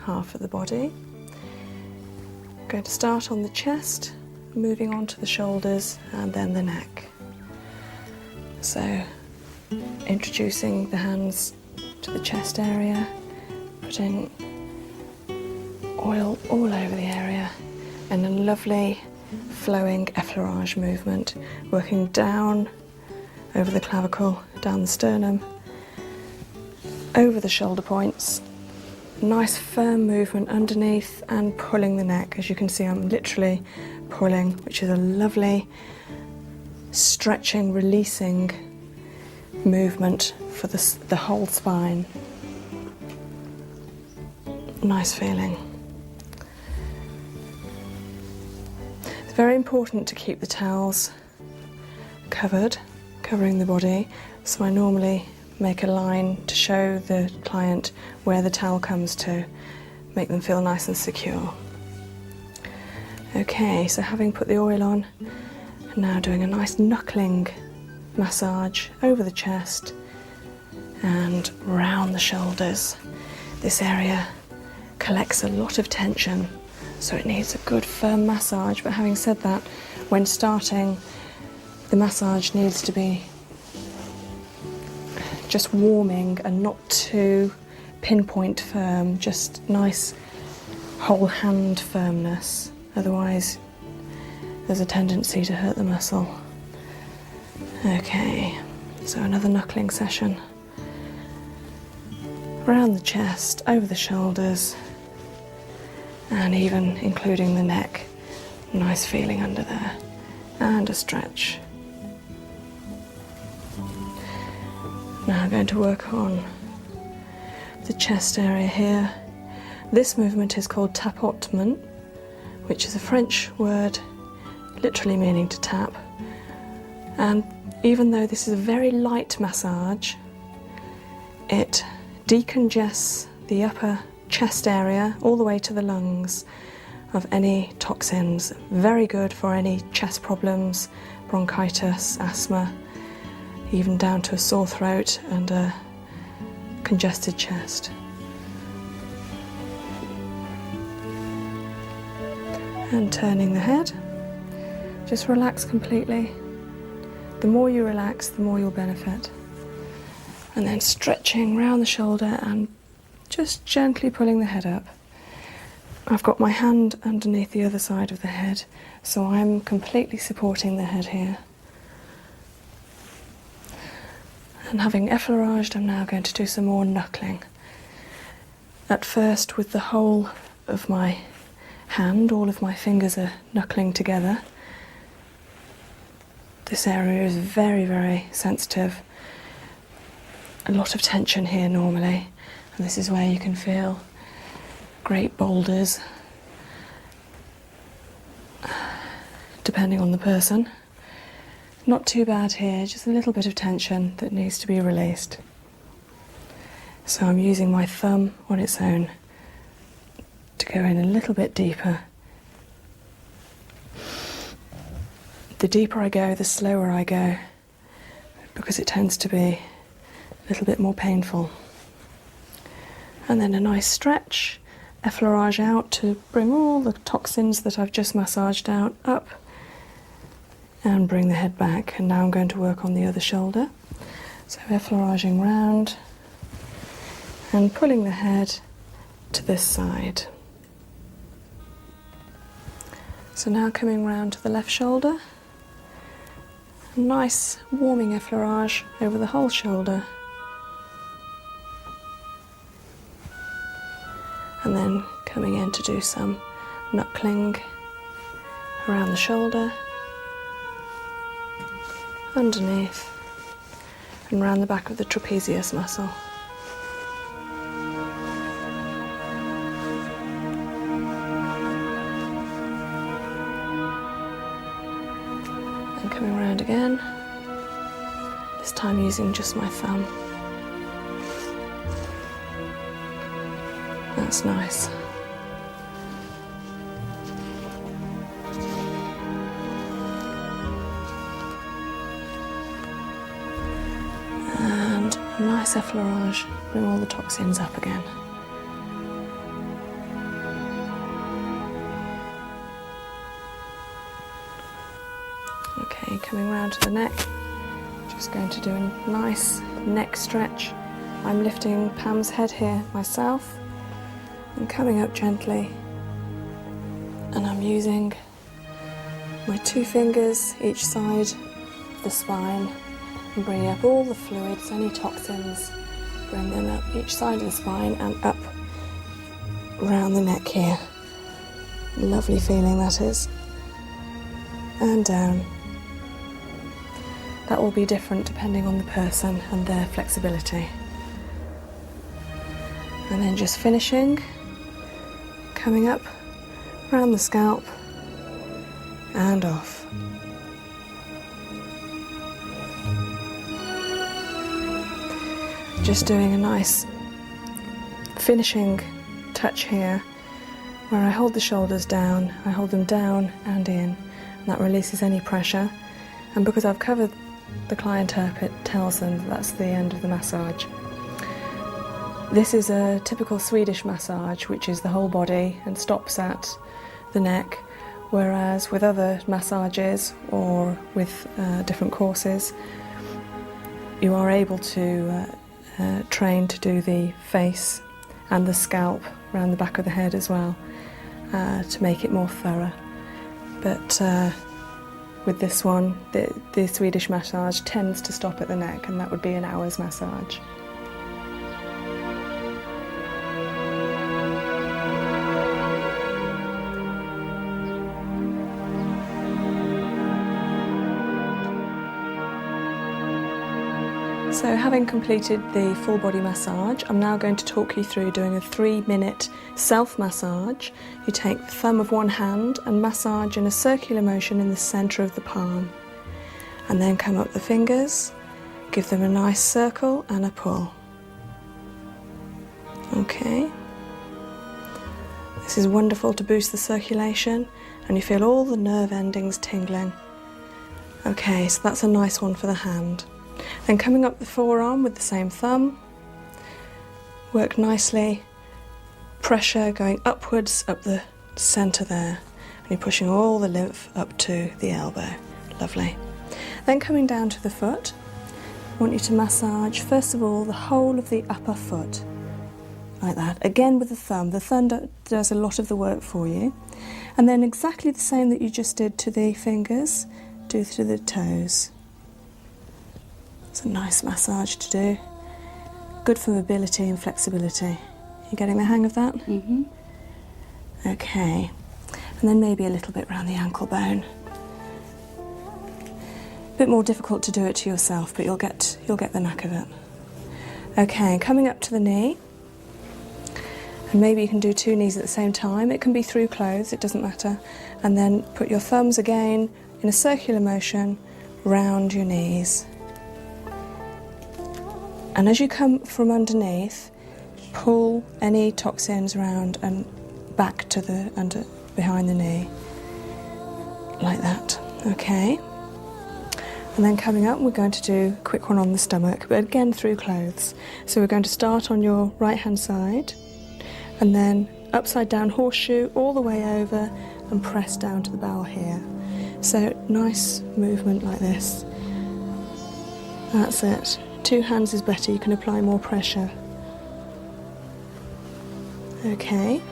half of the body. I'm going to start on the chest, moving on to the shoulders and then the neck. So introducing the hands to the chest area, putting oil all over the area, and a lovely flowing effleurage movement, working down over the clavicle, down the sternum, over the shoulder points. Nice firm movement underneath and pulling the neck. As you can see, I'm literally pulling, which is a lovely stretching, releasing movement for the whole spine. Nice feeling. It's very important to keep the towels covering the body, so I normally make a line to show the client where the towel comes to, make them feel nice and secure. Okay, so having put the oil on, now doing a nice knuckling massage over the chest and round the shoulders. This area collects a lot of tension, so it needs a good firm massage. But having said that, when starting, the massage needs to be just warming and not too pinpoint firm, just nice whole hand firmness. Otherwise, there's a tendency to hurt the muscle. Okay, so another knuckling session. Around the chest, over the shoulders, and even including the neck. Nice feeling under there. And a stretch. Now I'm going to work on the chest area here. This movement is called tapotement, which is a French word literally meaning to tap. And even though this is a very light massage, it decongests the upper chest area all the way to the lungs of any toxins. Very good for any chest problems, bronchitis, asthma, even down to a sore throat and a congested chest. And turning the head, just relax completely. The more you relax, the more you'll benefit. And then stretching round the shoulder and just gently pulling the head up. I've got my hand underneath the other side of the head, so I'm completely supporting the head here. And having effleuraged, I'm now going to do some more knuckling. At first with the whole of my hand, all of my fingers are knuckling together. This area is very, very sensitive. A lot of tension here normally, and this is where you can feel great boulders, depending on the person. Not too bad here, just a little bit of tension that needs to be released. So I'm using my thumb on its own to go in a little bit deeper. The deeper I go, the slower I go, because it tends to be a little bit more painful. And then a nice stretch, effleurage out to bring all the toxins that I've just massaged out up, and bring the head back. And now I'm going to work on the other shoulder. So effleuraging round and pulling the head to this side. So now coming round to the left shoulder. A nice warming effleurage over the whole shoulder. And then coming in to do some knuckling around the shoulder, underneath, and round the back of the trapezius muscle. And coming around again, this time using just my thumb. That's nice. And a nice effleurage, bring all the toxins up again. Okay, coming round to the neck. Just going to do a nice neck stretch. I'm lifting Pam's head here myself and coming up gently. And I'm using my 2 fingers each side of the spine and bringing up all the fluids, any toxins, bring them up each side of the spine and up around the neck here. Lovely feeling that is. And down. That will be different depending on the person and their flexibility. And then just finishing, coming up around the scalp and off. Just doing a nice finishing touch here where I hold the shoulders down, I hold them down and in, and that releases any pressure. And because I've covered the client up, it tells them that that's the end of the massage. This is a typical Swedish massage, which is the whole body and stops at the neck, whereas with other massages or with different courses, you are able to train to do the face and the scalp around the back of the head as well, to make it more thorough. But with this one, the Swedish massage tends to stop at the neck, and that would be an hour's massage. So having completed the full body massage, I'm now going to talk you through doing a 3-minute self-massage. You take the thumb of one hand and massage in a circular motion in the centre of the palm. And then come up the fingers, give them a nice circle and a pull. Okay. This is wonderful to boost the circulation and you feel all the nerve endings tingling. Okay, so that's a nice one for the hand. Then coming up the forearm with the same thumb, work nicely, pressure going upwards up the centre there, and you're pushing all the lymph up to the elbow. Lovely. Then coming down to the foot, I want you to massage first of all the whole of the upper foot, like that. Again with the thumb. The thumb does a lot of the work for you. And then exactly the same that you just did to the fingers, do to the toes. It's a nice massage to do. Good for mobility and flexibility. You getting the hang of that? Mm-hmm. Okay. And then maybe a little bit around the ankle bone. A bit more difficult to do it to yourself, but you'll get the knack of it. Okay, coming up to the knee. And maybe you can do 2 knees at the same time. It can be through clothes, it doesn't matter. And then put your thumbs again in a circular motion round your knees. And as you come from underneath, pull any toxins around and back to the behind the knee, like that. Okay. And then coming up, we're going to do a quick one on the stomach, but again through clothes. So we're going to start on your right hand side, and then upside down horseshoe all the way over and press down to the bowel here. So nice movement like this. That's it. 2 hands is better, you can apply more pressure. Okay.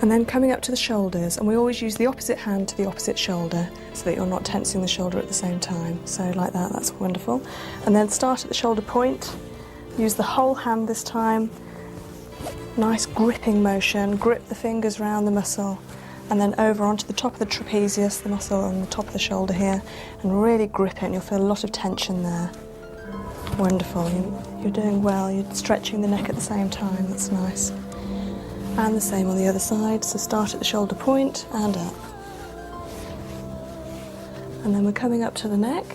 And then coming up to the shoulders, and we always use the opposite hand to the opposite shoulder so that you're not tensing the shoulder at the same time. So like that, that's wonderful. And then start at the shoulder point, use the whole hand this time. Nice gripping motion, grip the fingers around the muscle, and then over onto the top of the trapezius, the muscle on the top of the shoulder here, and really grip it, and you'll feel a lot of tension there. Wonderful, you're doing well, you're stretching the neck at the same time, that's nice. And the same on the other side, so start at the shoulder point and up. And then we're coming up to the neck,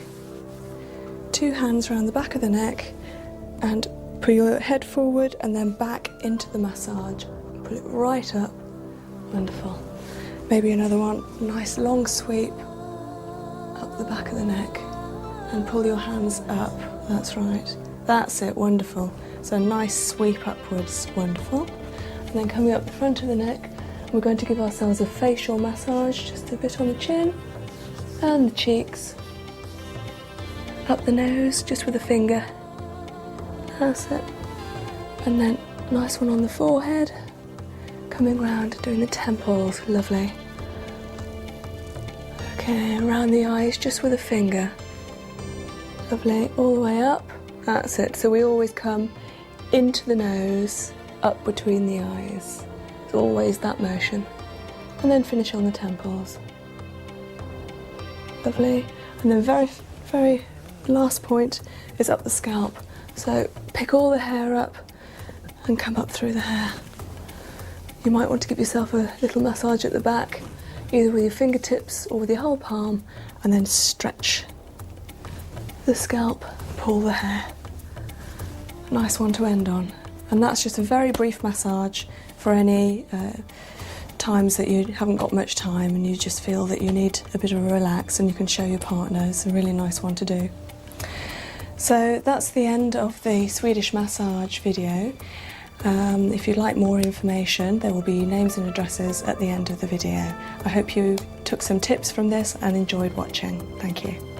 2 hands around the back of the neck, and put your head forward and then back into the massage. Put it right up, wonderful. Maybe another one, nice long sweep up the back of the neck and pull your hands up, that's right. That's it, wonderful. So a nice sweep upwards, wonderful. And then coming up the front of the neck, we're going to give ourselves a facial massage, just a bit on the chin. and the cheeks, up the nose just with a finger, that's it, and then nice one on the forehead, coming round, doing the temples, lovely. Okay, around the eyes just with a finger, lovely, all the way up, that's it. So we always come into the nose, up between the eyes, it's always that motion, and then finish on the temples. Lovely, and then very last point is up the scalp. So pick all the hair up and come up through the hair. You might want to give yourself a little massage at the back, either with your fingertips or with your whole palm, and then stretch the scalp, pull the hair. A nice one to end on. And that's just a very brief massage for any times that you haven't got much time and you just feel that you need a bit of a relax, and you can show your partner. It's a really nice one to do. So that's the end of the Swedish massage video. If you'd like more information, there will be names and addresses at the end of the video. I hope you took some tips from this and enjoyed watching. Thank you.